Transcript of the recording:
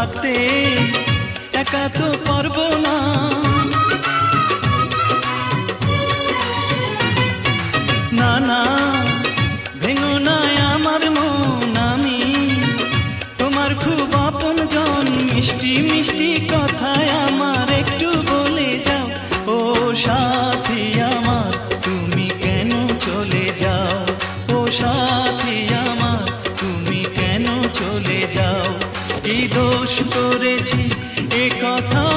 থাকতে একা তো পারবো না। না না ভেঙো না আমার মন, আমি তোমার খুব আপনজন। মিষ্টি মিষ্টি কথায় আমার একটু বলে যাও, ও সাথী আমার তুমি কেন চলে যাও, ও সাথী আমার তুমি কেন চলে যাও। কি দোষ করেছি এ কথা